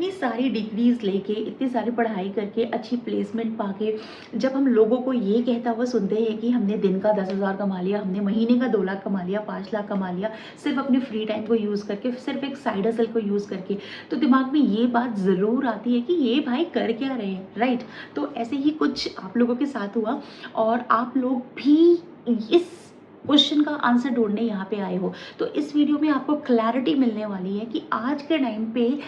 इतनी सारी डिग्रीज लेके, इतनी सारी पढ़ाई करके, अच्छी प्लेसमेंट पाके जब हम लोगों को ये कहता हुआ सुनते हैं कि हमने दिन का 10,000 कमा लिया, हमने महीने का 2 लाख कमा लिया, 5 लाख कमा लिया, सिर्फ अपने फ्री टाइम को यूज़ करके, सिर्फ एक साइड हसल को यूज़ करके, तो दिमाग में ये बात ज़रूर आती है कि ये भाई कर क्या रहे हैं, राइट? तो ऐसे ही कुछ आप लोगों के साथ हुआ और आप लोग भी इस क्वेश्चन का आंसर ढूंढने यहाँ पे आए हो। तो इस वीडियो में आपको क्लैरिटी मिलने वाली है कि आज के टाइम पे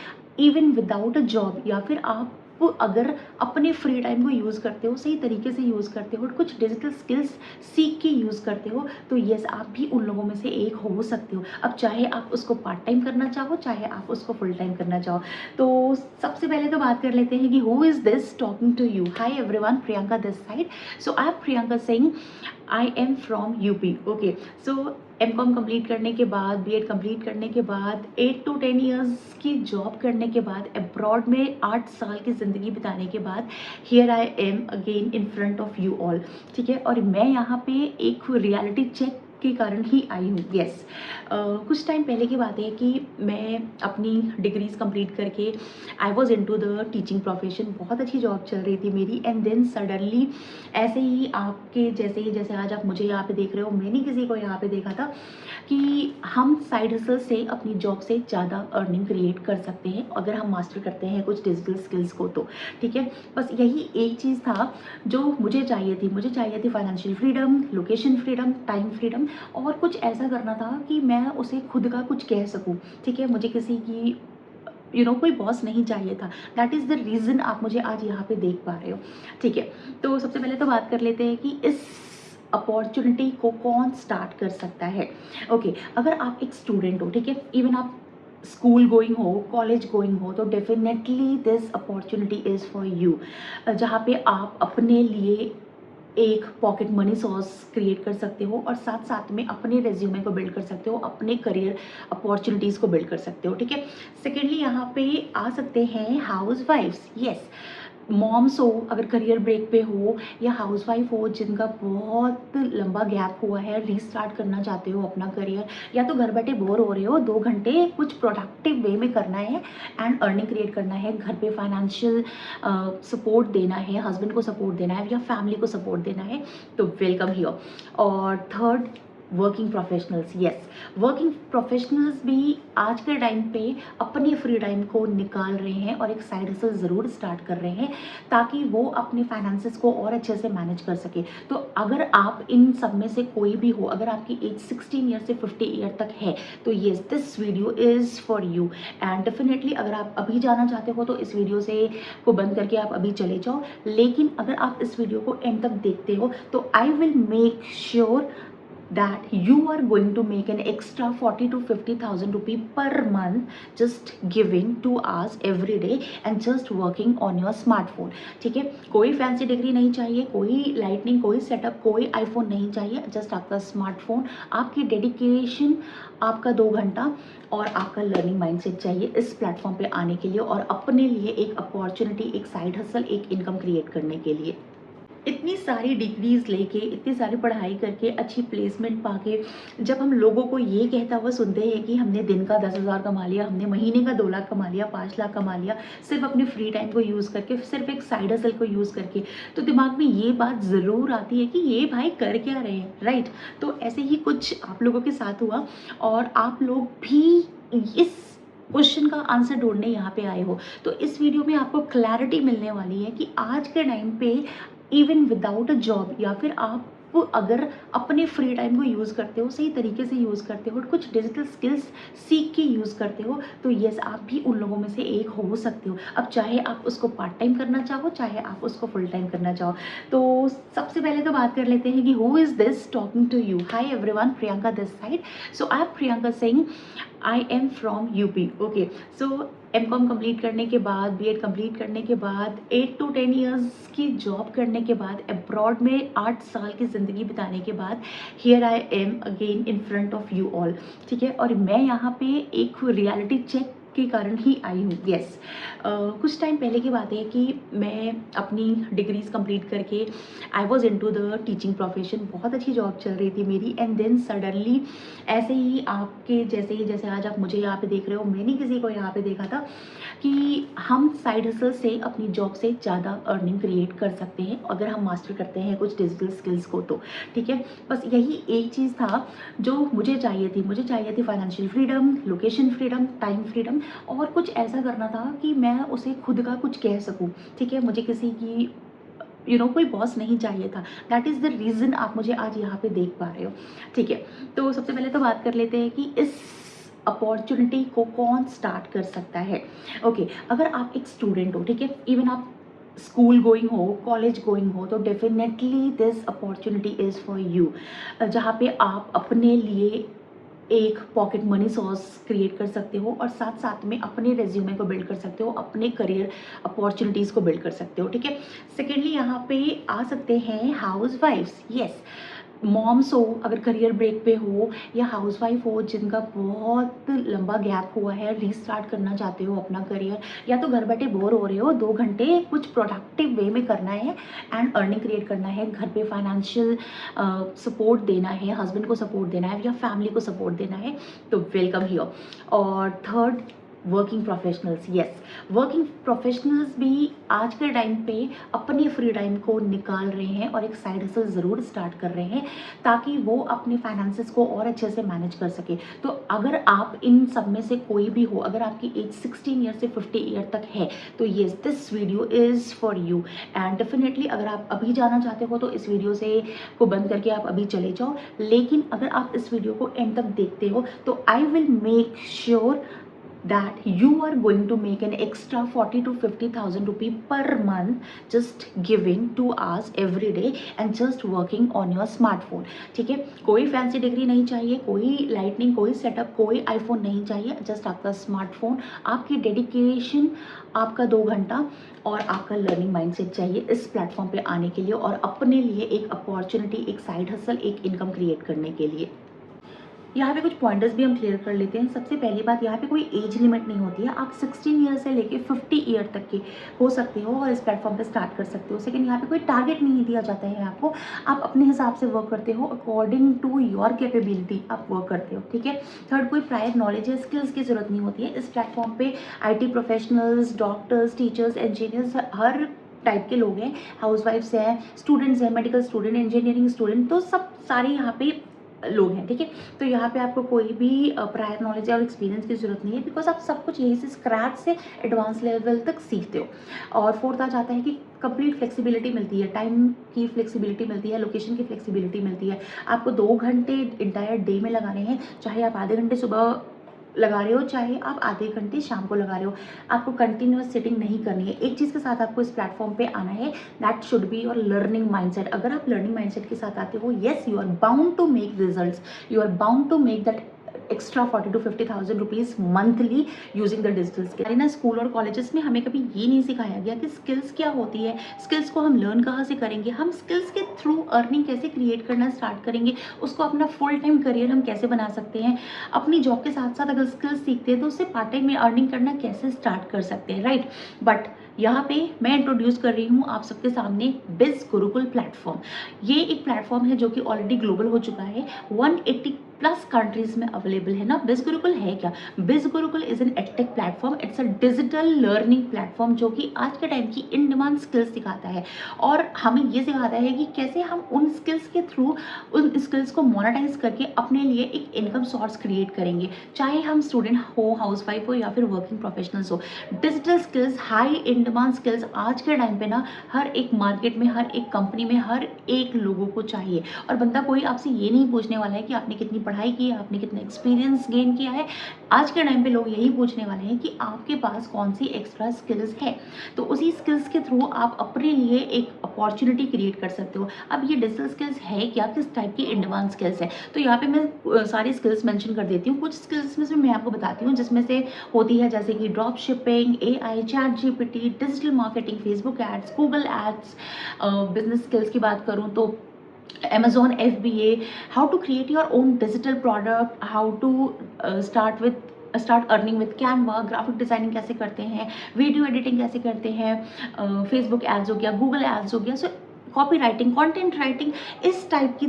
इवन विदाउट अ जॉब, या फिर आप अगर अपने फ्री टाइम को यूज़ करते हो, सही तरीके से यूज़ करते हो, कुछ डिजिटल स्किल्स सीख के यूज़ करते हो, तो यस, आप भी उन लोगों में से एक हो सकते हो। अब चाहे आप उसको पार्ट टाइम करना चाहो, चाहे आप उसको फुल टाइम करना चाहो। तो सबसे पहले तो बात कर लेते हैं कि who is this talking to you. Hi everyone, Priyanka this side. So I am Priyanka Singh, I am from UP. Okay, so MCom complete करने के बाद, बीएड कंप्लीट करने के बाद, 8 to 10 ईयर्स की जॉब करने के बाद, अब्रॉड में 8 साल की ज़िंदगी बिताने के बाद, here I am again in front of you all. ठीक है, और मैं यहाँ पे एक रियलिटी चेक के कारण ही आई हूँ। यस, कुछ टाइम पहले की बात है कि मैं अपनी डिग्रीज कंप्लीट करके I was into the teaching profession. बहुत अच्छी जॉब चल रही थी मेरी, एंड देन सडनली ऐसे ही आपके जैसे ही, जैसे आज आप मुझे यहाँ पे देख रहे हो, मैंने किसी को यहाँ पे देखा था कि हम साइड हसल से अपनी जॉब से ज़्यादा अर्निंग क्रिएट कर सकते हैं अगर हम मास्टर करते हैं कुछ डिजिटल स्किल्स को। तो ठीक है, बस यही एक चीज़ था जो मुझे चाहिए थी। मुझे चाहिए थी financial freedom, location freedom, time freedom, और कुछ ऐसा करना था कि मैं उसे खुद का कुछ कह सकूँ। ठीक है, मुझे किसी की कोई बॉस नहीं चाहिए था। दैट इज़ द रीज़न आप मुझे आज यहाँ पे देख पा रहे हो। ठीक है, तो सबसे पहले तो बात कर लेते हैं कि इस अपॉर्चुनिटी को कौन स्टार्ट कर सकता है। ओके, अगर आप एक स्टूडेंट हो, ठीक है, इवन आप स्कूल गोइंग हो, कॉलेज गोइंग हो, तो definitely this opportunity is for you, जहाँ पे आप अपने लिए एक पॉकेट मनी सोर्स क्रिएट कर सकते हो और साथ साथ में अपने रेज्यूमे को बिल्ड कर सकते हो, अपने करियर अपॉर्चुनिटीज़ को बिल्ड कर सकते हो। ठीक है, सेकेंडली यहाँ पे आ सकते हैं हाउस वाइफ्स। यस, मॉम्स हो, अगर करियर ब्रेक पे हो, या हाउस वाइफ हो जिनका बहुत लंबा गैप हुआ है, रीस्टार्ट करना चाहते हो अपना करियर, या तो घर बैठे बोर हो रहे हो, 2 घंटे कुछ प्रोडक्टिव वे में करना है एंड अर्निंग क्रिएट करना है, घर पे फाइनेंशियल सपोर्ट देना है, हस्बैंड को सपोर्ट देना है या फैमिली को सपोर्ट देना है, तो वेलकम हियर। और third, working professionals. Yes, working professionals भी आज के टाइम पे अपने फ्री टाइम को निकाल रहे हैं और एक साइड हसल ज़रूर स्टार्ट कर रहे हैं ताकि वो अपने फाइनेंसेस को और अच्छे से मैनेज कर सके। तो अगर आप इन सब में से कोई भी हो, अगर आपकी एज 16 ईयर से 50 ईयर तक है, तो yes, this video is for you. And definitely अगर आप अभी जाना चाहते हो तो इस वीडियो से को बंद करके आप अभी चले जाओ, लेकिन अगर आप इस वीडियो को एंड तक देखते हो तो I will make sure that you are going to make an extra 40 to 50,000 rupee per month just giving 2 hours every day and just working on your smartphone। ठीक है, कोई फैंसी डिग्री नहीं चाहिए, कोई लाइटनिंग, कोई सेटअप, कोई iPhone नहीं चाहिए, जस्ट आपका स्मार्टफोन, आपकी डेडिकेशन, आपका 2 घंटा और आपका लर्निंग माइंडसेट चाहिए इस प्लेटफॉर्म पे आने के लिए और अपने लिए एक अपॉर्चुनिटी, एक साइड हसल, एक इनकम क्रिएट करने के लिए। इतनी सारी डिग्रीज लेके, इतनी सारी पढ़ाई करके, अच्छी प्लेसमेंट पाके जब हम लोगों को ये कहता हुआ सुनते हैं कि हमने दिन का 10,000 कमा लिया, हमने महीने का 2 लाख कमा लिया, 5 लाख कमा लिया, सिर्फ अपने फ्री टाइम को यूज़ करके, सिर्फ एक साइड हसल को यूज़ करके, तो दिमाग में ये बात ज़रूर आती है कि ये भाई कर क्या रहे हैं, राइट? तो ऐसे ही कुछ आप लोगों के साथ हुआ और आप लोग भी इस क्वेश्चन का आंसर ढूंढने यहाँ पे आए हो। तो इस वीडियो में आपको क्लैरिटी मिलने वाली है कि आज के टाइम पे इवन विदाउट अ जॉब, या फिर आप अगर अपने फ्री टाइम को यूज़ करते हो, सही तरीके से यूज़ करते हो, कुछ डिजिटल स्किल्स सीख के यूज़ करते हो, तो यस, आप भी उन लोगों में से एक हो सकते हो। अब चाहे आप उसको पार्ट टाइम करना चाहो, चाहे आप उसको फुल टाइम करना चाहो। तो सबसे पहले तो बात कर लेते हैं कि who is this talking to you. Hi everyone, Priyanka this side. So I am Priyanka Singh, I am from UP. Okay, so MCom complete करने के बाद, बीएड कंप्लीट करने के बाद, 8 to 10 ईयर्स की जॉब करने के बाद, अब्रॉड में 8 साल की ज़िंदगी बिताने के बाद, here I am again in front of you all. ठीक है, और मैं यहाँ पे एक रियलिटी चेक के कारण ही आई हूँ। यस, कुछ टाइम पहले की बात है कि मैं अपनी डिग्रीज कंप्लीट करके I was into the teaching profession. बहुत अच्छी जॉब चल रही थी मेरी, एंड देन सडनली ऐसे ही आपके जैसे ही, जैसे आज आप मुझे यहाँ पे देख रहे हो, मैंने किसी को यहाँ पे देखा था कि हम साइड हसल से अपनी जॉब से ज़्यादा अर्निंग क्रिएट कर सकते हैं अगर हम मास्टर करते हैं कुछ डिजिटल स्किल्स को तो, ठीक है। बस यही एक चीज़ था जो मुझे चाहिए थी financial freedom, location freedom, time freedom, और कुछ ऐसा करना था कि मैं उसे खुद का कुछ कह सकूँ, ठीक है। मुझे किसी की कोई बॉस नहीं चाहिए था। दैट इज़ द रीज़न आप मुझे आज यहाँ पे देख पा रहे हो, ठीक है। तो सबसे पहले तो बात कर लेते हैं कि इस अपॉर्चुनिटी को कौन स्टार्ट कर सकता है। ओके, अगर आप एक स्टूडेंट हो, ठीक है, इवन आप स्कूल गोइंग हो, कॉलेज गोइंग हो, तो definitely this opportunity is for you, जहाँ पे आप अपने लिए एक पॉकेट मनी सोर्स क्रिएट कर सकते हो और साथ साथ में अपने रेज्यूमे को बिल्ड कर सकते हो, अपने करियर अपॉर्चुनिटीज़ को बिल्ड कर सकते हो, ठीक है। सेकेंडली यहाँ पे आ सकते हैं हाउस वाइफ्स, येस, मॉम्स हो अगर करियर ब्रेक पे हो, या हाउसवाइफ हो जिनका बहुत लंबा गैप हुआ है, रीस्टार्ट करना चाहते हो अपना करियर, या तो घर बैठे बोर हो रहे हो, 2 घंटे कुछ प्रोडक्टिव वे में करना है एंड अर्निंग क्रिएट करना है, घर पे फाइनेंशियल सपोर्ट देना है, हस्बैंड को सपोर्ट देना है या फैमिली को सपोर्ट देना है, तो वेलकम हियर। और third, working professionals, yes, working professionals भी आज के टाइम पे अपने फ्री टाइम को निकाल रहे हैं और एक साइड हसल ज़रूर स्टार्ट कर रहे हैं ताकि वो अपने फाइनेंसेस को और अच्छे से मैनेज कर सके। तो अगर आप इन सब में से कोई भी हो, अगर आपकी एज 16 ईयर से 50 ईयर तक है, तो yes, this video is for you. And definitely अगर आप अभी जाना चाहते हो तो इस वीडियो से को बंद करके आप अभी चले जाओ, लेकिन अगर आप इस वीडियो को एंड तक देखते हो तो I will make sure that you are going to make an extra 40 to 50,000 rupee per month just giving 2 hours every day and just working on your smartphone, ठीक है। कोई फैंसी डिग्री नहीं चाहिए, कोई लाइटनिंग, कोई सेटअप, कोई iPhone नहीं चाहिए, जस्ट आपका स्मार्टफोन, आपकी डेडिकेशन, आपका 2 घंटा और आपका लर्निंग माइंडसेट चाहिए इस प्लेटफॉर्म पे आने के लिए और अपने लिए एक अपॉर्चुनिटी, एक साइड हसल, एक इनकम क्रिएट करने के लिए। यहाँ पे कुछ पॉइंटर्स भी हम क्लियर कर लेते हैं। सबसे पहली बात, यहाँ पे कोई एज लिमिट नहीं होती है, आप 16 ईयर से लेके 50 ईयर तक के हो सकते हो और इस प्लेटफॉर्म पे स्टार्ट कर सकते हो। सेकंड, यहाँ पे कोई टारगेट नहीं दिया जाता है आपको, आप अपने हिसाब से वर्क करते हो, अकॉर्डिंग टू योर कैपेबिलिटी आप वर्क करते हो, ठीक है। थर्ड, कोई प्रायर नॉलेज या स्किल्स की जरूरत नहीं होती है। इस प्लेटफॉर्म पे IT professionals, doctors, teachers, engineers, her type के लोग हैं, हाउसवाइफ्स हैं, स्टूडेंट्स हैं, मेडिकल स्टूडेंट, इंजीनियरिंग स्टूडेंट, तो सब सारे यहाँ पे लोग हैं, ठीक है। तो यहाँ पे आपको कोई भी प्रायर नॉलेज और एक्सपीरियंस की जरूरत नहीं है, बिकॉज आप सब कुछ यहीं से स्क्रैच से एडवांस लेवल तक सीखते हो। और फोर्थ आ जाता है कि कंप्लीट फ्लेक्सिबिलिटी मिलती है, टाइम की फ्लेक्सिबिलिटी मिलती है, लोकेशन की फ्लेक्सिबिलिटी मिलती है। आपको 2 घंटे इंटायर डे में लगाने हैं, चाहे आप आधे घंटे सुबह लगा रहे हो, चाहे आप आधे घंटे शाम को लगा रहे हो, आपको कंटिन्यूअस सिटिंग नहीं करनी है। एक चीज़ के साथ आपको इस प्लेटफॉर्म पे आना है, that should be your learning mindset. अगर आप लर्निंग माइंडसेट के साथ आते हो, yes, you are bound to make results, you are bound to make that extra 40 to 50,000 rupees monthly using the digital skill. ना स्कूल और कॉलेजेस में हमें कभी ये नहीं सिखाया गया कि स्किल्स क्या होती है, स्किल्स को हम लर्न कहाँ से करेंगे, हम स्किल्स के थ्रू अर्निंग कैसे क्रिएट करना स्टार्ट करेंगे, उसको अपना फुल टाइम करियर हम कैसे बना सकते हैं, अपनी जॉब के साथ साथ अगर स्किल्स सीखते हैं तो उससे पार्ट टाइम में अर्निंग करना कैसे स्टार्ट कर सकते हैं, राइट। बट यहाँ पे मैं इंट्रोड्यूस कर रही हूँ आप सबके सामने बिज गुरुकुल प्लेटफॉर्म। ये एक प्लेटफॉर्म है जो कि ऑलरेडी ग्लोबल हो चुका है, 180+ कंट्रीज में अवेलेबल है ना। बिज गुरुकुल है क्या? बिज Gurukul is an edtech platform, it's a digital learning platform जो कि आज के टाइम की इन डिमांड स्किल्स सिखाता है और हमें ये सिखाता है कि कैसे हम उन स्किल्स के थ्रू उन स्किल्स को मोनेटाइज करके अपने लिए एक इनकम सोर्स क्रिएट करेंगे, चाहे हम स्टूडेंट हो, हाउसवाइफ हो या फिर वर्किंग प्रोफेशनल्स हो। Digital skills, high in demand skills आज के टाइम पे ना हर एक मार्केट में, हर एक कंपनी में, हर एक लोगों को चाहिए। और बंदा कोई आपसे ये नहीं पूछने वाला है कि आपने कितनी पढ़ाई की है, आपने कितना एक्सपीरियंस गेन किया है। आज के टाइम पे लोग यही पूछने वाले हैं कि आपके पास कौन सी एक्स्ट्रा स्किल्स है। तो उसी स्किल्स के थ्रू आप अपने लिए एक अपॉर्चुनिटी क्रिएट कर सकते हो। अब ये डिजिटल स्किल्स है क्या, किस टाइप की इन डिमांड स्किल्स है, तो यहाँ पे मैं सारी स्किल्स मेंशन कर देती हूँ। कुछ स्किल्स में से मैं आपको बताती हूँ जिसमें से होती है जैसे कि drop shipping, AI, ChatGPT, digital marketing, Facebook ads, Google ads. Business skills की बात करूँ तो Amazon FBA, how to create your own digital product, how to start earning with Canva, graphic designing कैसे करते हैं, वीडियो एडिटिंग कैसे करते हैं, फेसबुक एड्स हो गया, गूगल एड्स हो गया। सो कॉपी राइटिंग, कंटेंट राइटिंग, इस टाइप की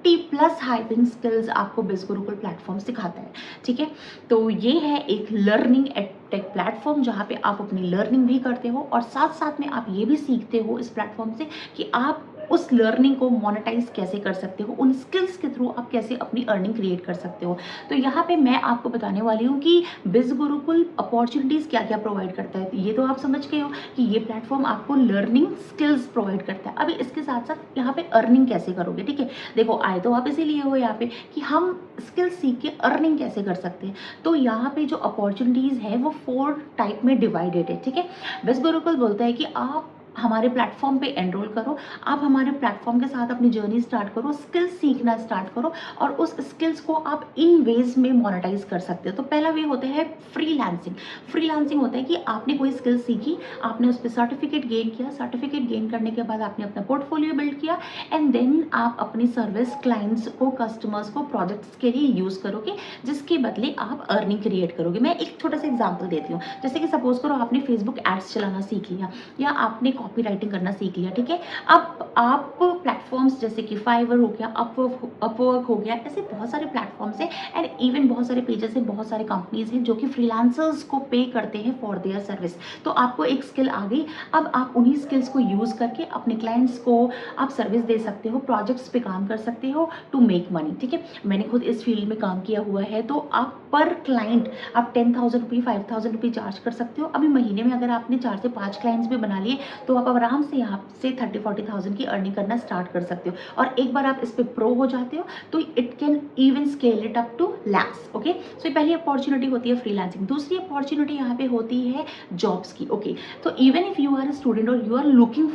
30+ हाइपिंग स्किल्स आपको बिज़ गुरुकुल प्लेटफॉर्म सिखाता है। ठीक है, तो ये है एक लर्निंग एडटेक प्लेटफॉर्म जहाँ पे आप अपनी लर्निंग भी करते हो और साथ साथ में आप ये भी सीखते हो इस प्लेटफॉर्म से कि आप उस लर्निंग को मोनेटाइज कैसे कर सकते हो, उन स्किल्स के थ्रू आप कैसे अपनी अर्निंग क्रिएट कर सकते हो। तो यहाँ पे मैं आपको बताने वाली हूँ कि बिज़ गुरुकुल अपॉर्चुनिटीज़ क्या क्या प्रोवाइड करता है। ये तो आप समझ गए हो कि ये प्लेटफॉर्म आपको लर्निंग स्किल्स प्रोवाइड करता है। अभी इसके साथ साथ यहाँ पे अर्निंग कैसे करोगे। ठीक है, देखो आए तो आप इसीलिए हो यहाँ पे कि हम स्किल सीख के अर्निंग कैसे कर सकते हैं। तो यहाँ पे जो अपॉर्चुनिटीज़ है वो 4 टाइप में डिवाइडेड है। ठीक है, बिज़ गुरुकुल बोलता है कि आप हमारे प्लेटफॉर्म पे एनरोल करो, आप हमारे प्लेटफॉर्म के साथ अपनी जर्नी स्टार्ट करो, स्किल्स सीखना स्टार्ट करो और उस स्किल्स को आप इन वेज में मोनेटाइज कर सकते हो। तो पहला वे होता है फ्रीलांसिंग। फ्रीलांसिंग होता है कि आपने कोई स्किल सीखी, आपने उस पर सर्टिफिकेट गेन किया, सर्टिफिकेट गेन करने के बाद आपने अपना पोर्टफोलियो बिल्ड किया एंड देन आप अपनी सर्विस क्लाइंट्स को, कस्टमर्स को प्रोजेक्ट्स के लिए यूज़ करोगे, जिसके बदले आप अर्निंग क्रिएट करोगे। मैं एक छोटा सा एग्जाम्पल देती हूँ। जैसे कि सपोज करो आपने फेसबुक एड्स चलाना सीख लिया या आपने कॉपी राइटिंग करना सीख लिया। ठीक है, अब आप प्लेटफॉर्म्स जैसे कि फाइवर हो गया, अपवर्क हो गया, ऐसे बहुत सारे प्लेटफॉर्म्स हैं एंड इवन बहुत सारे पेजेस हैं, बहुत सारे कंपनीज हैं जो कि फ्रीलांसर्स को पे करते हैं फॉर देयर सर्विस। तो आपको एक स्किल आ गई, अब आप उन्हीं स्किल्स को यूज़ करके अपने क्लाइंट्स को आप सर्विस दे सकते हो, प्रोजेक्ट्स पे काम कर सकते हो टू मेक मनी। ठीक है, मैंने खुद इस फील्ड में काम किया हुआ है। तो आप पर क्लाइंट आप 10,000 रुपये, 5,000 रुपये चार्ज कर सकते हो। अभी महीने में अगर आपने 4 से 5 क्लाइंट्स भी बना लिए तो आप आराम से यहाँ से 30-40,000 की अर्निंग करना स्टार्ट कर सकते हो। और एक बार आप इस पे प्रो हो जाते हो तो it can even scale it up to lakhs. Okay, so ये पहली अपॉर्चुनिटी होती है फ्रीलांसिंग। दूसरी अपॉर्चुनिटी यहाँ पे होती है जॉब्स की। ओके, तो even if you are a student और you are looking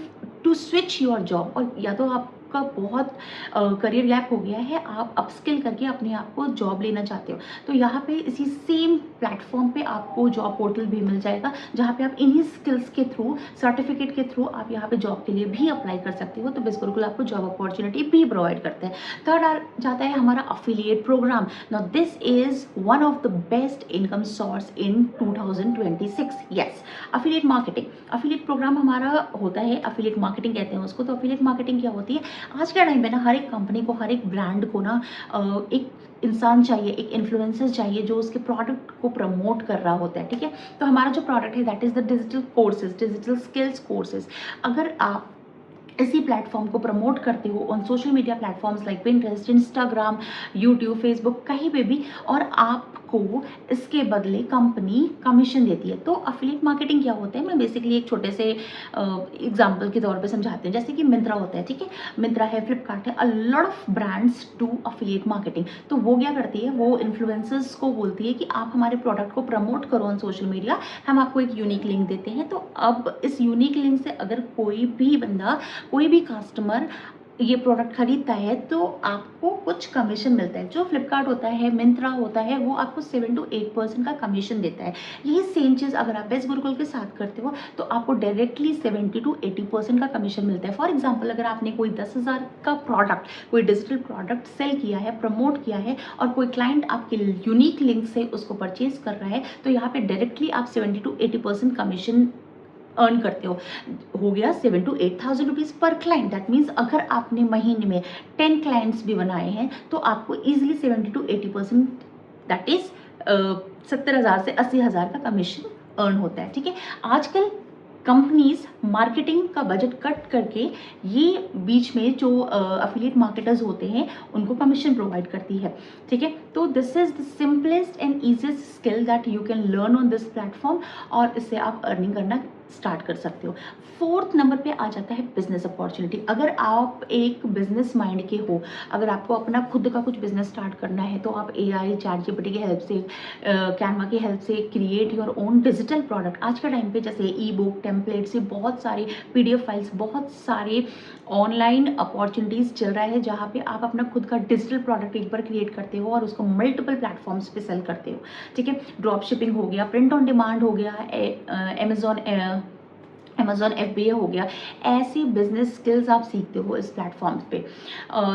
to switch your job, और या तो आपका बहुत करियर गैप हो गया है, आप अपस्किल करके अपने आप को जॉब लेना चाहते हो, तो यहाँ पे इसी सेम प्लेटफॉर्म पे आपको जॉब पोर्टल भी मिल जाएगा जहाँ पे आप इन्हीं स्किल्स के थ्रू, सर्टिफिकेट के थ्रू आप यहाँ पे जॉब के लिए भी अप्लाई कर सकते हो। तो बिज़ गुरुकुल आपको जॉब अपॉर्चुनिटी भी प्रोवाइड करता है। थर्ड आ जाता है हमारा affiliate programme. Now this is one of the best income source in 2026। Yes, affiliate marketing, affiliate programme हमारा होता है, अफिलिएट मार्केटिंग कहते हैं उसको। तो अफिलिएट मार्केटिंग क्या होती है, आज के टाइम पे ना हर एक कंपनी को, हर एक ब्रांड को ना एक इंसान चाहिए, एक इन्फ्लुएंसर चाहिए जो उसके प्रोडक्ट को प्रमोट कर रहा होता है। ठीक है, तो हमारा जो प्रोडक्ट है that is the digital courses, digital skills courses. अगर आप इसी प्लेटफॉर्म को प्रमोट करते हो on social media platforms like Pinterest, Instagram, YouTube, Facebook, कहीं पे भी, और आपको इसके बदले कंपनी कमीशन देती है। तो अफिलिएट मार्केटिंग क्या होता है, मैं बेसिकली एक छोटे से एग्जांपल के तौर पे समझाती हूँ। जैसे कि मिंत्रा होता है, ठीक है, मिंत्रा है, फ्लिपकार्ट है, a lot of brands do affiliate marketing. तो वो क्या करती है, वो इन्फ्लुएंसर्स को बोलती है कि आप हमारे प्रोडक्ट को प्रमोट करो ऑन सोशल मीडिया, हम आपको एक यूनिक लिंक देते हैं। तो अब इस यूनिक लिंक से अगर कोई भी बंदा, कोई भी कस्टमर ये प्रोडक्ट खरीदता है तो आपको कुछ कमीशन मिलता है। जो फ्लिपकार्ट होता है, मिंत्रा होता है, वो आपको 7 to 8% का कमीशन देता है। यही सेम चीज़ अगर आप बिज़ गुरुकुल के साथ करते हो तो आपको डायरेक्टली 70 to 80% का कमीशन मिलता है। फॉर एग्जाम्पल, अगर आपने कोई 10,000 का प्रोडक्ट, कोई डिजिटल प्रोडक्ट सेल किया है, प्रमोट किया है और कोई क्लाइंट आपके यूनिक लिंक से उसको परचेज कर रहा है, तो यहाँ पे डायरेक्टली आप 70 to 80% कमीशन अर्न करते हो गया 7 to 8,000 रुपीज़ पर क्लाइंट। दैट मीन्स अगर आपने महीने में 10 क्लाइंट्स भी बनाए हैं तो आपको ईजिली 70 to 80%, दैट इज 70,000 से 80,000 का कमीशन अर्न होता है। ठीक है, आजकल कंपनीज मार्केटिंग का बजट कट करके ये बीच में जो अफिलिएट मार्केटर्स होते हैं उनको कमीशन प्रोवाइड करती है। ठीक है, तो this is the simplest and easiest skill that you can learn on this platform और इससे आप अर्निंग करना स्टार्ट कर सकते हो। फोर्थ नंबर पे आ जाता है बिजनेस अपॉर्चुनिटी। अगर आप एक बिजनेस माइंड के हो, अगर आपको अपना खुद का कुछ बिजनेस स्टार्ट करना है तो आप AI, ChatGPT की हेल्प से, कैनवा की हेल्प से create your own digital product. आज के टाइम पे जैसे ई बुक, टेम्पलेट से बहुत सारे PDF फाइल्स, बहुत सारे ऑनलाइन अपॉर्चुनिटीज़ चल रहा है जहाँ पे आप अपना खुद का डिजिटल प्रोडक्ट एक बार क्रिएट करते हो और उसको मल्टीपल प्लेटफॉर्म्स पे सेल करते हो। ठीक है, ड्रॉप शिपिंग हो गया, प्रिंट ऑन डिमांड हो गया, अमेजॉन अमेज़न FBA हो गया, ऐसी बिज़नेस स्किल्स आप सीखते हो इस प्लेटफ़ॉर्म पे।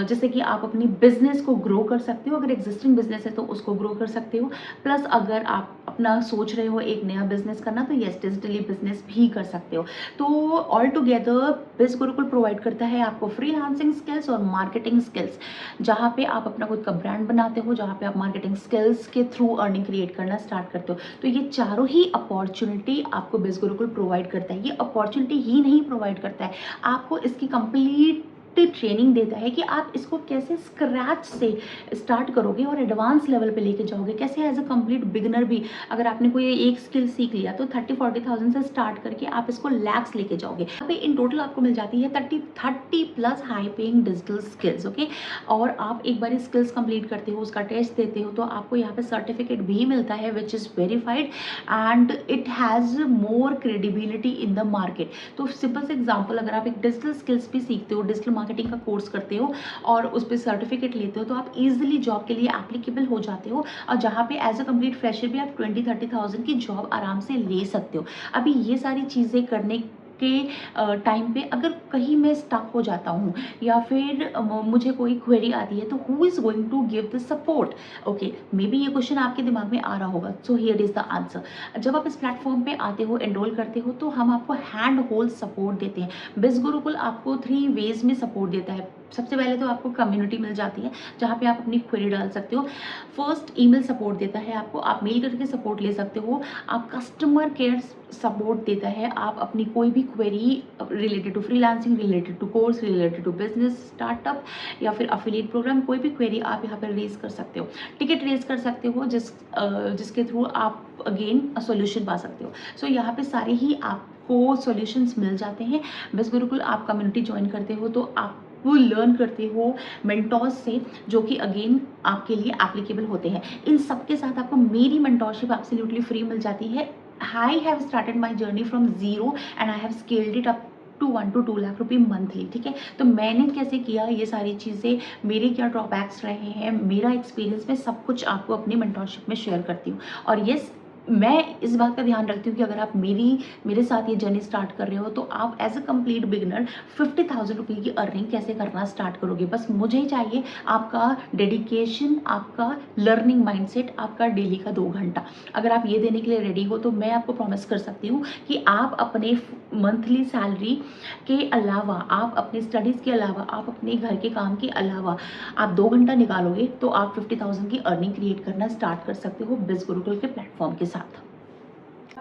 जैसे कि आप अपनी बिज़नेस को ग्रो कर सकते हो, अगर एग्ज़िस्टिंग बिज़नेस है तो उसको ग्रो कर सकते हो। प्लस अगर आप अपना सोच रहे हो एक नया बिज़नेस करना, तो येस, डिजिटली बिज़नेस भी कर सकते हो। तो ऑल टुगेदर बिज़ गुरुकुल प्रोवाइड करता है आपको फ्रीलांसिंग स्किल्स और मार्केटिंग स्किल्स, जहाँ पे आप अपना खुद का ब्रांड बनाते हो, जहाँ पे आप मार्केटिंग स्किल्स के थ्रू अर्निंग क्रिएट करना स्टार्ट करते हो। तो ये चारों ही अपॉर्चुनिटी आपको बिज़ गुरुकुल प्रोवाइड करता है। ये अपॉर्चुनिटी ही नहीं प्रोवाइड करता है, आपको इसकी कंप्लीट ट्रेनिंग देता है कि आप इसको कैसे स्क्रैच से स्टार्ट करोगे और एडवांस लेवल पे लेके जाओगे, कैसे एज अ कंप्लीट बिगिनर भी अगर आपने कोई एक स्किल सीख लिया तो 30-40,000 से स्टार्ट करके आप इसको लैक्स लेके जाओगे। यहाँ पे इन टोटल आपको मिल जाती है 30 plus high paying digital skills, okay. और आप एक बार स्किल्स कंप्लीट करते हो, उसका टेस्ट देते हो, तो आपको यहाँ पे सर्टिफिकेट भी मिलता है which is verified and it has more credibility in the market. तो सिंपल से एग्जाम्पल, अगर आप एक डिजिटल स्किल्स भी सीखते हो, डिजिटल मार्केटिंग का कोर्स करते हो और उस पर सर्टिफिकेट लेते हो, तो आप इजीली जॉब के लिए एप्लीकेबल हो जाते हो, और जहाँ पे एज अ कंप्लीट फ्रेशर भी आप 20-30,000 की जॉब आराम से ले सकते हो। अभी ये सारी चीज़ें करने के टाइम पे अगर कहीं मैं स्टक हो जाता हूँ या फिर मुझे कोई क्वेरी आती है, तो who is going to give the support? Okay, maybe ये क्वेश्चन आपके दिमाग में आ रहा होगा, so here is the answer. जब आप इस प्लेटफॉर्म पे आते हो, एनरोल करते हो, तो हम आपको हैंड होल्ड सपोर्ट देते हैं। बिज़ गुरुकुल आपको 3 वेज में सपोर्ट देता है। सबसे पहले तो आपको कम्युनिटी मिल जाती है, जहाँ पे आप अपनी क्वेरी डाल सकते हो। फर्स्ट ईमेल सपोर्ट देता है आपको, आप मेल करके सपोर्ट ले सकते हो। आप कस्टमर केयर सपोर्ट देता है, आप अपनी कोई भी query related to freelancing, related to course, related to business startup या फिर अफिलिएट प्रोग्राम, कोई भी क्वेरी आप यहाँ पर रेज कर सकते हो। टिकट रेज कर सकते हो जिसके थ्रू आप अगेन सॉल्यूशन पा सकते हो। सो यहाँ पे सारे ही आपको सॉल्यूशंस मिल जाते हैं। बिज़ गुरुकुल आप कम्युनिटी ज्वाइन करते हो तो आप वो लर्न करते हो मेंटोर्स से, जो कि अगेन आपके लिए एप्लीकेबल होते हैं। इन सब के साथ आपको मेरी मेंटोरशिप एब्सोल्युटली फ्री मिल जाती है। I have started my journey from zero and I have scaled it up to 1 to 2 lakh रुपये मंथली, ठीक है। तो मैंने कैसे किया ये सारी चीज़ें, मेरे क्या ड्रॉबैक्स रहे हैं, मेरा एक्सपीरियंस, मैं सब कुछ आपको अपनी मेंटोरशिप में शेयर करती हूँ। और यस, मैं इस बात का ध्यान रखती हूँ कि अगर आप मेरे साथ ये जर्नी स्टार्ट कर रहे हो, तो आप एज अ कंप्लीट बिगिनर 50,000 रुपये की अर्निंग कैसे करना स्टार्ट करोगे। बस मुझे चाहिए आपका डेडिकेशन, आपका लर्निंग माइंडसेट, आपका डेली का 2 घंटा। अगर आप ये देने के लिए रेडी हो, तो मैं आपको प्रॉमिस कर सकती हूँ कि आप अपने मंथली सैलरी के अलावा, आप अपने स्टडीज़ के अलावा, आप अपने घर के काम के अलावा आप 2 घंटा निकालोगे, तो आप 50,000 की अर्निंग क्रिएट करना स्टार्ट कर सकते हो बिज़ गुरुकुल के प्लेटफॉर्म के साथ।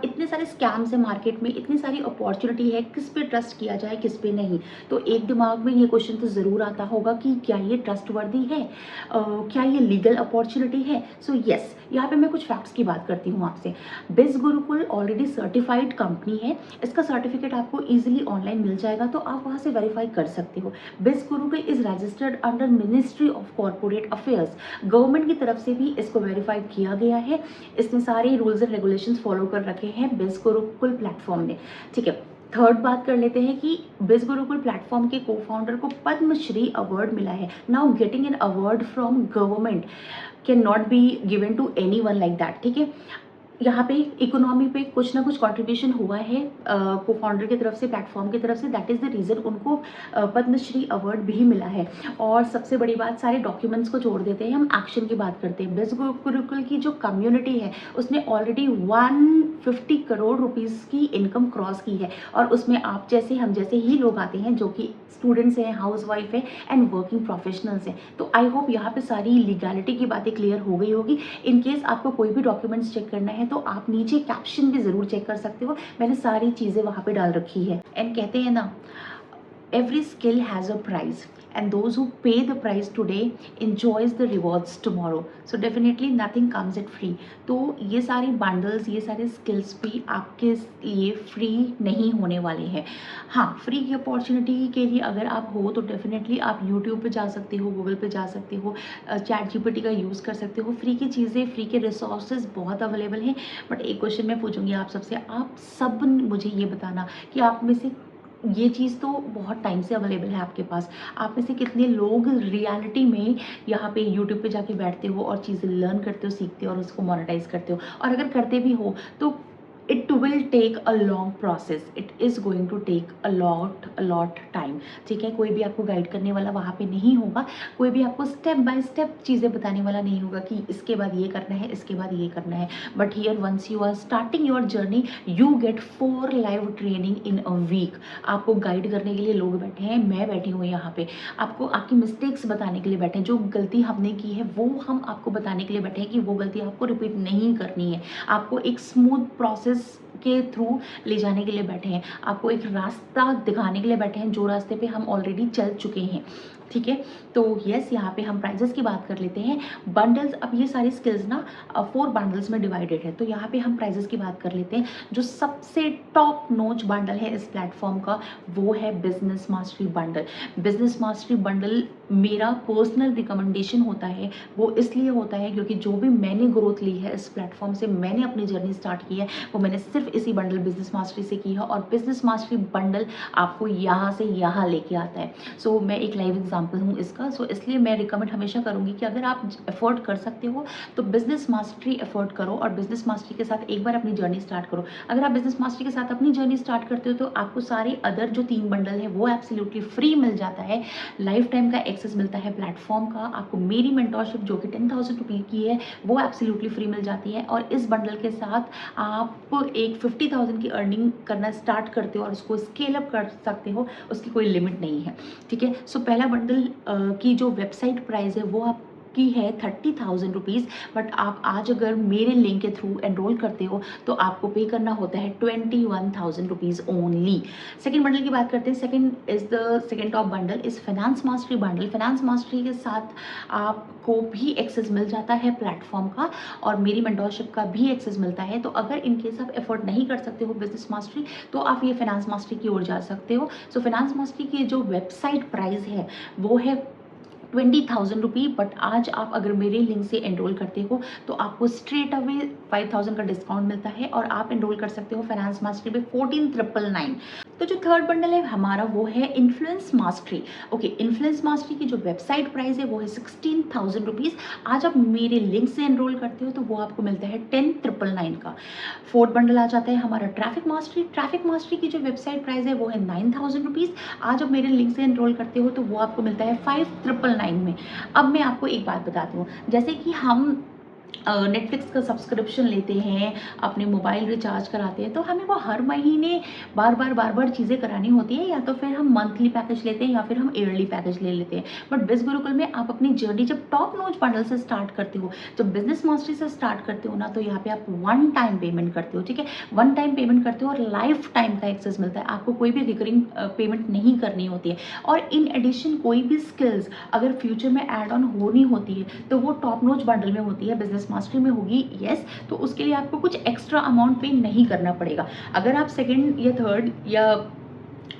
इतने सारे स्कैम्स है मार्केट में, इतनी सारी अपॉर्चुनिटी है, किस पे ट्रस्ट किया जाए, किस पे नहीं। तो एक दिमाग में ये क्वेश्चन तो ज़रूर आता होगा कि क्या ये ट्रस्टवर्दी है, क्या ये लीगल अपॉर्चुनिटी है। सो यस, यहाँ पे मैं कुछ फैक्ट्स की बात करती हूँ आपसे। बिज़ गुरुकुल ऑलरेडी सर्टिफाइड कंपनी है, इसका सर्टिफिकेट आपको ईजिली ऑनलाइन मिल जाएगा, तो आप वहाँ से वेरीफाई कर सकते हो। Biz Gurukul is registered under ministry of corporate affairs, government की तरफ से भी इसको वेरीफाइड किया गया है। इसने सारे रूल्स एंड रेगुलेशंस फॉलो कर रखे हैं बिज़ गुरुकुल प्लेटफॉर्म ने, ठीक है। थर्ड बात कर लेते हैं कि बिज़ गुरुकुल प्लेटफॉर्म के को फाउंडर को पद्मश्री अवार्ड मिला है। Now getting an award from government can not be given to anyone like that, ठीक है। यहाँ पे इकोनॉमी पे कुछ ना कुछ कंट्रीब्यूशन हुआ है को फाउंडर की तरफ से, प्लेटफॉर्म की तरफ से, दैट इज़ द रीज़न उनको पद्मश्री अवार्ड भी मिला है। और सबसे बड़ी बात, सारे डॉक्यूमेंट्स को छोड़ देते हैं, हम एक्शन की बात करते हैं। बिज़ गुरुकुल की जो कम्युनिटी है, उसने ऑलरेडी 150 करोड़ रुपीज़ की इनकम क्रॉस की है, और उसमें आप जैसे, हम जैसे ही लोग आते हैं, जो कि स्टूडेंट्स हैं, हाउस वाइफ है एंड वर्किंग प्रोफेशनल्स हैं। तो आई होप यहाँ पे सारी लीगैलिटी की बातें क्लियर हो गई होगी। इन केस आपको कोई भी डॉक्यूमेंट्स चेक करना है, तो आप नीचे कैप्शन भी ज़रूर चेक कर सकते हो, मैंने सारी चीज़ें वहाँ पे डाल रखी है। एंड कहते हैं ना, every skill has a price and those who pay the price today enjoys the rewards tomorrow, so definitely nothing comes at free। तो ये सारी बंडल्स, ये सारे स्किल्स भी आपके लिए फ्री नहीं होने वाले हैं। हाँ, फ्री की अपॉर्चुनिटी के लिए अगर आप हो, तो डेफिनेटली आप यूट्यूब पे जा सकते हो, गूगल पे जा सकते हो, चैट जीपीटी का यूज़ कर सकते हो। फ्री की चीज़ें, फ्री के रिसोर्सेज बहुत अवेलेबल हैं। बट एक क्वेश्चन मैं पूछूंगी आप सबसे, आप सब मुझे ये बताना कि आप में से ये चीज़ तो बहुत टाइम से अवेलेबल है आपके पास, आप में से कितने लोग रियलिटी में यहाँ पे यूट्यूब पे जाके बैठते हो और चीज़ें लर्न करते हो, सीखते हो और उसको मोनेटाइज करते हो। और अगर करते भी हो, तो it will take a long process, it is going to take a lot time. ठीक है, कोई भी आपको गाइड करने वाला वहाँ पे नहीं होगा, कोई भी आपको स्टेप बाय स्टेप चीज़ें बताने वाला नहीं होगा कि इसके बाद ये करना है, इसके बाद ये करना है। But here once you are starting your journey, you get 4 live training in a week. आपको गाइड करने के लिए लोग बैठे हैं, मैं बैठी हूँ यहाँ पे, आपको आपकी मिस्टेक्स बताने के लिए बैठे हैं, जो गलती हमने की है वो हम आपको बताने के लिए बैठे हैं कि वो गलती आपको रिपीट नहीं करनी है। आपको एक स्मूथ प्रोसेस के थ्रू ले जाने के लिए बैठे हैं, आपको एक रास्ता दिखाने के लिए बैठे हैं, जो रास्ते पे हम ऑलरेडी चल चुके हैं। ठीक है, तो यस, यहाँ पे हम प्राइजेस की बात कर लेते हैं। बंडल्स, अब ये सारी स्किल्स ना 4 बंडल्स में डिवाइडेड है, तो यहाँ पे हम प्राइजेस की बात कर लेते हैं। जो सबसे टॉप नोच बंडल है इस प्लेटफॉर्म का, वो है business mastery bundle. Business mastery bundle मेरा पर्सनल रिकमेंडेशन होता है, वो इसलिए होता है क्योंकि जो भी मैंने ग्रोथ ली है इस प्लेटफॉर्म से, मैंने अपनी जर्नी स्टार्ट की है, वो मैंने सिर्फ इसी बंडल बिजनेस मास्टरी से की है, और बिजनेस मास्टरी बंडल आपको यहाँ से यहाँ लेके आता है। सो मैं एक लाइव एग्जांपल हूँ इसका, सो इसलिए मैं रिकमेंड हमेशा करूँगी कि अगर आप अफोर्ड कर सकते हो तो बिजनेस मास्टरी अफोर्ड करो, और बिजनेस मास्टरी के साथ एक बार अपनी जर्नी स्टार्ट करो। अगर आप बिजनेस मास्टरी के साथ अपनी जर्नी स्टार्ट करते हो तो आपको सारे अदर जो 3 बंडल है वो एब्सोल्युटली फ्री मिल जाता है, लाइफ टाइम का एक्सेस मिलता है प्लेटफॉर्म का, आपको मेरी मेंटोरशिप जो कि 10,000 रुपये की है वो एब्सोल्युटली फ्री मिल जाती है, और इस बंडल के साथ आप एक 50,000 की अर्निंग करना स्टार्ट करते हो और उसको स्केल अप कर सकते हो, उसकी कोई लिमिट नहीं है। ठीक है, सो पहला बंडल की जो वेबसाइट प्राइस है वो आप की है 30,000 रुपीज़, बट आप आज अगर मेरे लिंक के थ्रू एनरोल करते हो तो आपको पे करना होता है 21,000 रुपीज़ ओनली। सेकेंड बंडल की बात करते हैं। सेकेंड टॉप बंडल इस finance mastery bundle. Finance mastery के साथ आपको भी एक्सेस मिल जाता है प्लेटफॉर्म का, और मेरी मेंटोरशिप का भी एक्सेस मिलता है। तो अगर इनकेस आप एफोर्ड नहीं कर सकते हो बिजनेस मास्टरी, तो आप ये फाइनेंस मास्टरी की ओर जा सकते हो। सो फाइनेंस मास्टरी की जो वेबसाइट प्राइस है वो है 20,000 रुपी, बट आज आप अगर मेरे लिंक से एनरोल करते हो तो आपको स्ट्रेट अवे 5,000 का डिस्काउंट मिलता है, और आप एनरोल कर सकते हो फाइनेंस मास्टरी पे 14,999। तो जो थर्ड बंडल है हमारा वो है influence mastery. Okay, influence mastery की जो वेबसाइट प्राइस है वो है 16,000 रुपीज़। आज आप मेरे लिंक से एनरोल करते हो तो वो आपको मिलता है 10,999 का। फोर्थ बंडल आ जाता है हमारा ट्रैफिक मास्टरी। ट्रैफिक मास्टरी की जो वेबसाइट प्राइस है वो है 9,000 रुपीज़। आज आप मेरे लिंक से एनरोल करते हो तो वो आपको मिलता है 5,999 में। अब मैं आपको एक बात बताती हूँ, जैसे कि हम नेटफ्लिक्स का सब्सक्रिप्शन लेते हैं, अपने मोबाइल रिचार्ज कराते हैं, तो हमें वो हर महीने बार बार चीज़ें करानी होती है, या तो फिर हम मंथली पैकेज लेते हैं या फिर हम ईयरली पैकेज ले लेते हैं। बट बिज गुरुकुल में आप अपनी जर्नी जब टॉप नॉच बंडल से स्टार्ट करते हो, जब बिजनेस मास्टरी से स्टार्ट करते हो ना, तो यहाँ पे आप वन टाइम पेमेंट करते हो। ठीक है, वन टाइम पेमेंट करते हो और लाइफ टाइम का एक्सेस मिलता है, आपको कोई भी रिकरिंग पेमेंट नहीं करनी होती है। और इन एडिशन कोई भी स्किल्स अगर फ्यूचर में ऐड ऑन होनी होती है तो वो टॉप नॉच बंडल में होती है, बिजनेस मास्टरी में होगी, यस। तो उसके लिए आपको कुछ एक्स्ट्रा अमाउंट पे नहीं करना पड़ेगा। अगर आप सेकंड या थर्ड या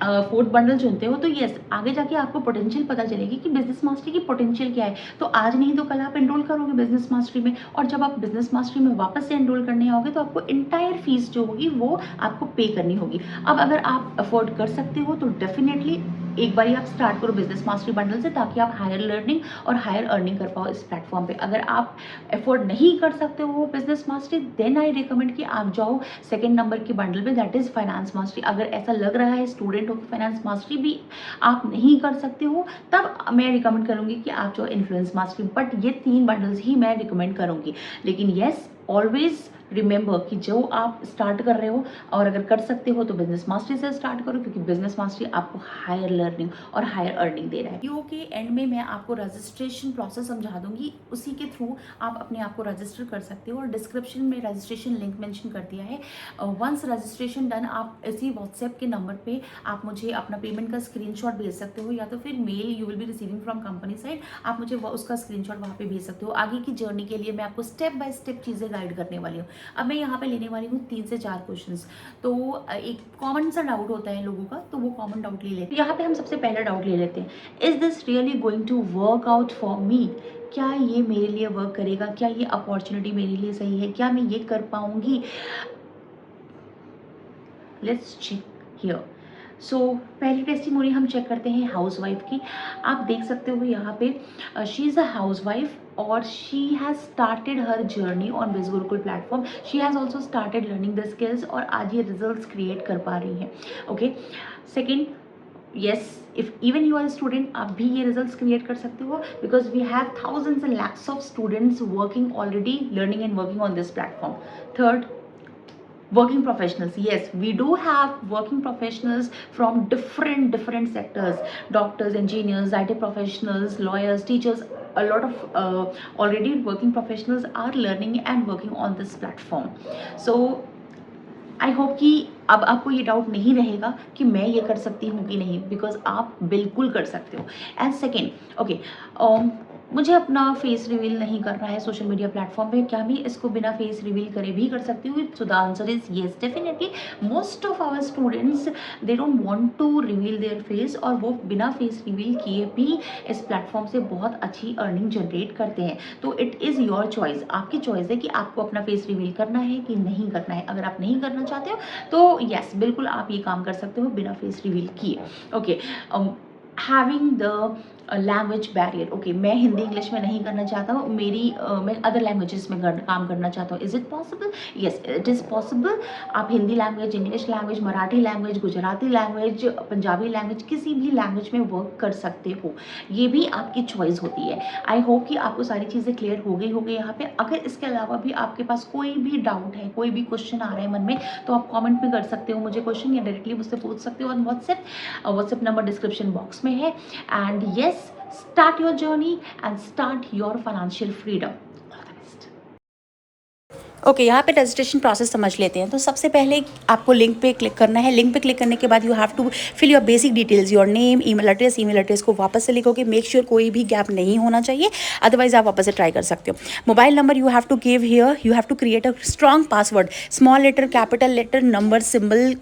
फोर्थ बंडल चुनते हो तो यस, आगे जाके आपको पोटेंशियल पता चलेगी कि बिजनेस मास्टरी की पोटेंशियल क्या है। तो आज नहीं तो कल आप एनरोल करोगे बिजनेस मास्टरी में, और जब आप बिजनेस मास्टरी में वापस से एनरोल करने आओगे तो आपको इंटायर फीस जो होगी वो आपको पे करनी होगी। अब अगर आप अफोर्ड कर सकते हो तो डेफिनेटली एक बार आप स्टार्ट करो बिजनेस मास्टरी बंडल से, ताकि आप हायर लर्निंग और हायर अर्निंग कर पाओ इस प्लेटफॉर्म पे। अगर आप अफोर्ड नहीं कर सकते हो business mastery, then I recommend कि आप जाओ सेकंड नंबर की बंडल में, दैट इज फाइनेंस मास्टरी। अगर ऐसा लग रहा है स्टूडेंट हो कि फाइनेंस मास्टरी भी आप नहीं कर सकते हो, तब मैं रिकमेंड करूंगी कि आप जो इन्फ्लुएंस मास्टरी, बट ये 3 बंडल्स ही मैं रिकमेंड करूंगी। लेकिन येस, ऑलवेज रिमेंबर कि जो आप स्टार्ट कर रहे हो और अगर कर सकते हो तो बिजनेस मास्टरी से स्टार्ट करो, क्योंकि बिजनेस मास्टरी आपको हायर लर्निंग और हायर अर्निंग दे रहा है। वीडियो के एंड में मैं आपको रजिस्ट्रेशन प्रोसेस समझा दूंगी, उसी के थ्रू आप अपने आप को रजिस्टर कर सकते हो, और डिस्क्रिप्शन में रजिस्ट्रेशन लिंक मेंशन कर दिया है। वंस रजिस्ट्रेशन डन, आप इसी व्हाट्सएप के नंबर पे आप मुझे अपना पेमेंट का स्क्रीनशॉट भेज सकते हो, या तो फिर mail you will be receiving from company side, आप मुझे उसका स्क्रीनशॉट वहाँ पे भेज सकते हो। आगे की जर्नी के लिए मैं आपको स्टेप बाय स्टेप चीज़ें गाइड करने वाली हूँ। अब मैं यहाँ पे लेने वाली हूँ 3 से 4 क्वेश्चंस। तो एक कॉमन सा डाउट होता है लोगों का, तो वो कॉमन डाउट ले लेते हैं। यहाँ पे हम सबसे पहला डाउट ले लेते हैं, is this really going to work out for me? क्या ये मेरे लिए वर्क करेगा? क्या ये अपॉर्चुनिटी मेरे लिए सही है? क्या मैं ये कर पाऊंगी? Let's check here. सो पहली टेस्टिमोनी हम चेक करते हैं हाउसवाइफ की। आप देख सकते हो यहाँ पे शी इज़ अ हाउसवाइफ, और she has started her journey on Wiz Gurukul platform. She has also started learning the skills और आज ये रिजल्ट्स क्रिएट कर पा रही हैं. Okay. Second, yes, if even you are a student, आप भी ये results create कर सकते हो, because we have thousands and lakhs of students working already, learning and working on this platform. Third, working professionals. Yes, we do have working professionals from different sectors: doctors, engineers, IT professionals, lawyers, teachers. A lot of already working professionals are learning and working on this platform. So I hope कि अब आपको ये doubt नहीं रहेगा कि मैं ये कर सकती हूँ कि नहीं, बिकॉज आप बिल्कुल कर सकते हो. एंड सेकेंड, ओके, मुझे अपना फेस रिवील नहीं करना है सोशल मीडिया प्लेटफॉर्म पे, क्या मैं इसको बिना फेस रिवील करे भी कर सकती हूँ? So the answer is yes, definitely. Most of our students they don't want to reveal their face, और वो बिना फेस रिवील किए भी इस प्लेटफॉर्म से बहुत अच्छी अर्निंग जनरेट करते हैं. तो इट इज़ योर चॉइस, आपकी चॉइस है कि आपको अपना फेस रिवील करना है कि नहीं करना है. अगर आप नहीं करना चाहते हो तो यस, बिल्कुल आप ये काम कर सकते हो बिना फेस रिवील किए. Okay. Having the language barrier. Okay, मैं हिंदी इंग्लिश में नहीं करना चाहता हूँ, मैं अदर लैंग्वेजेस में काम करना चाहता हूँ. Is it possible? Yes, it is possible. आप Hindi language, English language, Marathi language, Gujarati language, Punjabi language, किसी भी लैंग्वेज में वर्क कर सकते हो. ये भी आपकी चॉइस होती है. आई होप कि आपको सारी चीज़ें क्लियर हो गई होगी यहाँ पे. अगर इसके अलावा भी आपके पास कोई भी डाउट है, कोई भी क्वेश्चन आ रहा है मन में, तो आप कॉमेंट में कर सकते हो मुझे क्वेश्चन, या डायरेक्टली मुझसे पूछ सकते हो on WhatsApp number description box में है. And yes, start your journey and start your financial freedom. All the best. Okay, यहाँ पे रजिस्ट्रेशन प्रोसेस समझ लेते हैं. तो सबसे पहले आपको लिंक पे क्लिक करना है. लिंक पे क्लिक करने के बाद you have to fill your basic details, your name, email address को वापस से लिखोगे. मेक श्योर कोई भी गैप नहीं होना चाहिए, अदरवाइज आप वापस से ट्राई कर सकते हो. Mobile number you have to give here. You have to create a strong password, small letter, capital letter, number, symbol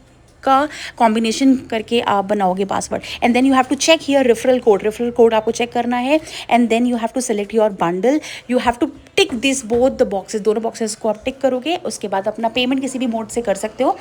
का कॉम्बिनेशन करके आप बनाओगे password. And then you have to check here referral code आपको चेक करना है. And then you have to select your bundle. You have to tick this both the boxes, दोनों boxes को आप टिक करोगे. उसके बाद अपना पेमेंट किसी भी मोड से कर सकते हो.